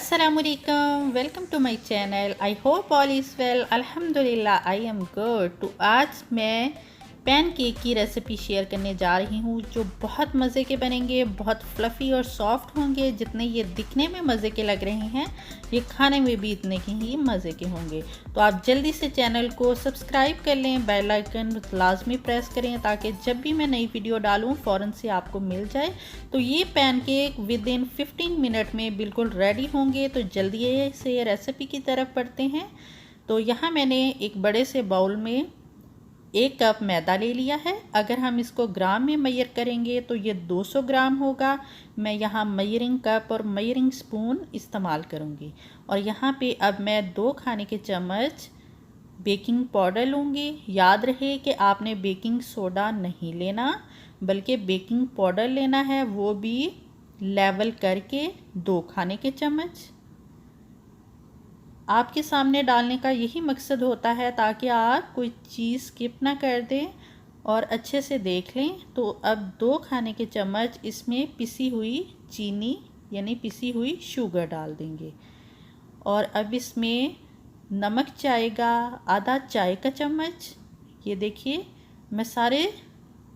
Assalamualaikum, welcome to my channel. I hope all is well. अल्हम्दुलिल्लाह I am good. तो आज मैं pan cake की रेसिपी शेयर करने जा रही हूँ जो बहुत मज़े के बनेंगे, बहुत फ्लफ़ी और सॉफ्ट होंगे। जितने ये दिखने में मज़े के लग रहे हैं ये खाने में भी इतने के ही मज़े के होंगे। तो आप जल्दी से चैनल को सब्सक्राइब कर लें, बेल आइकन लाजमी प्रेस करें ताकि जब भी मैं नई वीडियो डालूँ फ़ौरन से आपको मिल जाए। तो ये pan cake with in 15 minute में बिल्कुल रेडी होंगे। तो जल्दी से रेसिपी की तरफ बढ़ते हैं। तो यहाँ मैंने एक बड़े से बाउल में 1 कप मैदा ले लिया है। अगर हम इसको ग्राम में मेजर करेंगे तो ये 200 ग्राम होगा। मैं यहाँ मेजरिंग कप और मेजरिंग स्पून इस्तेमाल करूँगी। और यहाँ पे अब मैं 2 खाने के चम्मच बेकिंग पाउडर लूँगी। याद रहे कि आपने बेकिंग सोडा नहीं लेना बल्कि बेकिंग पाउडर लेना है, वो भी लेवल करके 2 खाने के चम्मच। आपके सामने डालने का यही मकसद होता है ताकि आप कोई चीज़ स्किप ना कर दें और अच्छे से देख लें। तो अब 2 खाने के चम्मच इसमें पिसी हुई चीनी यानी पिसी हुई शुगर डाल देंगे। और अब इसमें नमक जाएगा आधा चाय का चम्मच। ये देखिए मैं सारे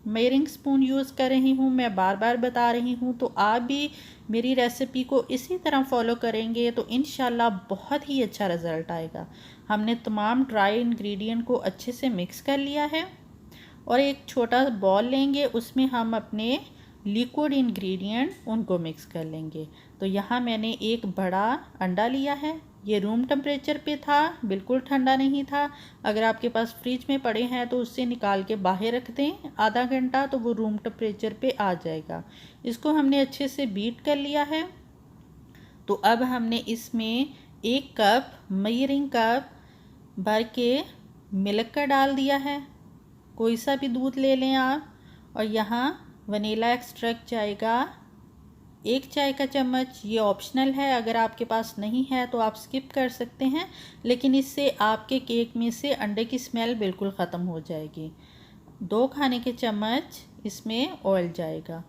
मेजरिंग स्पून यूज़ कर रही हूँ, मैं बार बार बता रही हूँ। तो आप भी मेरी रेसिपी को इसी तरह फॉलो करेंगे तो इंशाल्लाह बहुत ही अच्छा रिज़ल्ट आएगा। हमने तमाम ड्राई इंग्रेडिएंट को अच्छे से मिक्स कर लिया है और एक छोटा बॉल लेंगे, उसमें हम अपने लिक्विड इंग्रेडिएंट उनको मिक्स कर लेंगे। तो यहाँ मैंने एक बड़ा अंडा लिया है। ये रूम टेम्परेचर पे था, बिल्कुल ठंडा नहीं था। अगर आपके पास फ्रिज में पड़े हैं तो उससे निकाल के बाहर रख दें आधा घंटा, तो वो रूम टेम्परेचर पे आ जाएगा। इसको हमने अच्छे से बीट कर लिया है। तो अब हमने इसमें 1 कप मेजरिंग कप भर के मिल्क का डाल दिया है। कोई सा भी दूध ले लें आप। और यहाँ वनीला एक्सट्रैक्ट जाएगा 1 चाय का चम्मच। ये ऑप्शनल है, अगर आपके पास नहीं है तो आप स्किप कर सकते हैं, लेकिन इससे आपके केक में से अंडे की स्मेल बिल्कुल ख़त्म हो जाएगी। 2 खाने के चम्मच इसमें ऑयल जाएगा।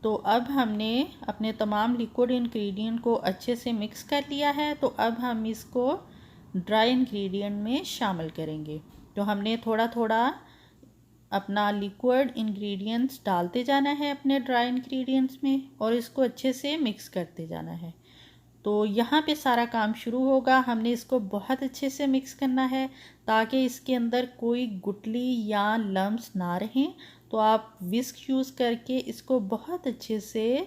तो अब हमने अपने तमाम लिक्विड इंग्रेडिएंट को अच्छे से मिक्स कर लिया है। तो अब हम इसको ड्राई इंग्रेडिएंट में शामिल करेंगे। तो हमने थोड़ा थोड़ा अपना लिक्विड इंग्रेडिएंट्स डालते जाना है अपने ड्राई इंग्रेडिएंट्स में और इसको अच्छे से मिक्स करते जाना है। तो यहाँ पे सारा काम शुरू होगा। हमने इसको बहुत अच्छे से मिक्स करना है ताकि इसके अंदर कोई गुठली या लम्स ना रहें। तो आप विस्क यूज़ करके इसको बहुत अच्छे से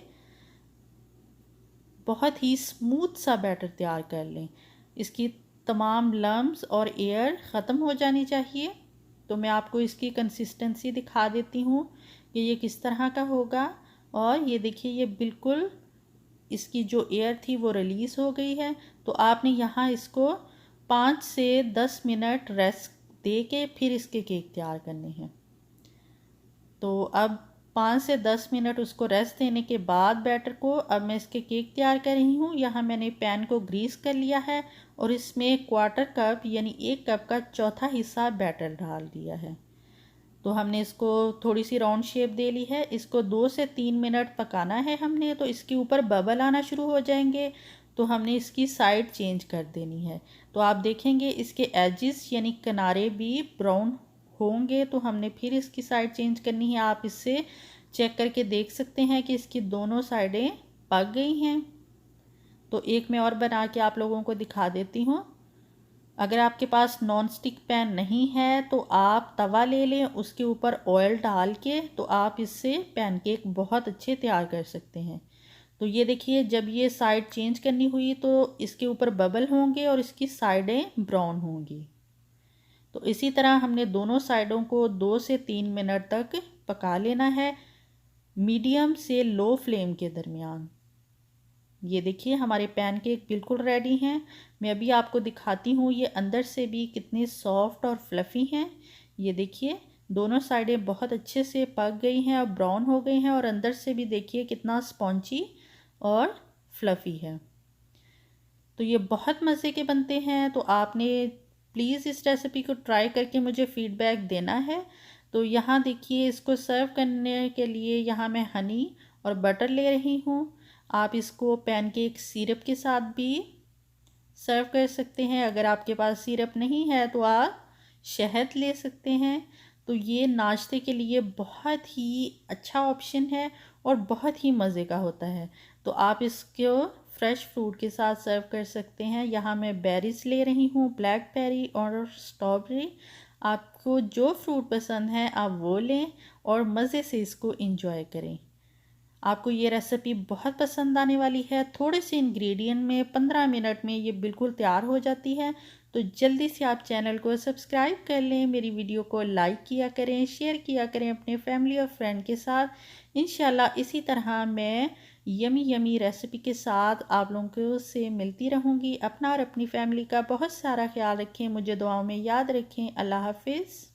बहुत ही स्मूथ सा बैटर तैयार कर लें। इसकी तमाम लम्स और एयर ख़त्म हो जानी चाहिए। तो मैं आपको इसकी कंसिस्टेंसी दिखा देती हूँ कि ये किस तरह का होगा। और ये देखिए ये बिल्कुल इसकी जो एयर थी वो रिलीज़ हो गई है। तो आपने यहाँ इसको 5 से 10 मिनट रेस्ट दे के फिर इसके केक तैयार करने हैं। तो अब 5 से 10 मिनट उसको रेस्ट देने के बाद बैटर को अब मैं इसके केक तैयार कर रही हूँ। यहाँ मैंने पैन को ग्रीस कर लिया है और इसमें 1/4 कप यानी 1 कप का चौथा हिस्सा बैटर डाल दिया है। तो हमने इसको थोड़ी सी राउंड शेप दे ली है। इसको 2 से 3 मिनट पकाना है हमने। तो इसके ऊपर बबल आना शुरू हो जाएंगे तो हमने इसकी साइड चेंज कर देनी है। तो आप देखेंगे इसके एजिस यानी किनारे भी ब्राउन होंगे। तो हमने फिर इसकी साइड चेंज करनी है। आप इससे चेक करके देख सकते हैं कि इसकी दोनों साइडें पक गई हैं। तो एक मैं और बना के आप लोगों को दिखा देती हूँ। अगर आपके पास नॉन स्टिक पैन नहीं है तो आप तवा ले लें, उसके ऊपर ऑयल डाल के तो आप इससे पैनकेक बहुत अच्छे तैयार कर सकते हैं। तो ये देखिए जब ये साइड चेंज करनी हुई तो इसके ऊपर बबल होंगे और इसकी साइडें ब्राउन होंगी। तो इसी तरह हमने दोनों साइडों को 2 से 3 मिनट तक पका लेना है मीडियम से लो फ्लेम के दरमियान। ये देखिए हमारे पैनकेक बिल्कुल रेडी हैं। मैं अभी आपको दिखाती हूँ ये अंदर से भी कितने सॉफ्ट और फ्लफ़ी हैं। ये देखिए दोनों साइडें बहुत अच्छे से पक गई हैं और ब्राउन हो गई हैं और अंदर से भी देखिए कितना स्पॉन्जी और फ्लफ़ी है। तो ये बहुत मज़े के बनते हैं। तो आपने प्लीज़ इस रेसिपी को ट्राई करके मुझे फ़ीडबैक देना है। तो यहाँ देखिए इसको सर्व करने के लिए यहाँ मैं हनी और बटर ले रही हूँ। आप इसको पैनकेक सिरप के साथ भी सर्व कर सकते हैं। अगर आपके पास सिरप नहीं है तो आप शहद ले सकते हैं। तो ये नाश्ते के लिए बहुत ही अच्छा ऑप्शन है और बहुत ही मज़े का होता है। तो आप इसको फ्रेश फ्रूट के साथ सर्व कर सकते हैं। यहाँ मैं बेरीज ले रही हूँ, ब्लैकबेरी और स्ट्रॉबेरी। आपको जो फ्रूट पसंद है आप वो लें और मज़े से इसको इंजॉय करें। आपको ये रेसिपी बहुत पसंद आने वाली है। थोड़े से इंग्रेडिएंट में 15 मिनट में ये बिल्कुल तैयार हो जाती है। तो जल्दी से आप चैनल को सब्सक्राइब कर लें, मेरी वीडियो को लाइक किया करें, शेयर किया करें अपने फैमिली और फ्रेंड के साथ। इंशाल्लाह इसी तरह मैं यमी यमी रेसिपी के साथ आप लोगों से मिलती रहूँगी। अपना और अपनी फैमिली का बहुत सारा ख्याल रखें, मुझे दुआओं में याद रखें। अल्लाह हाफिज़।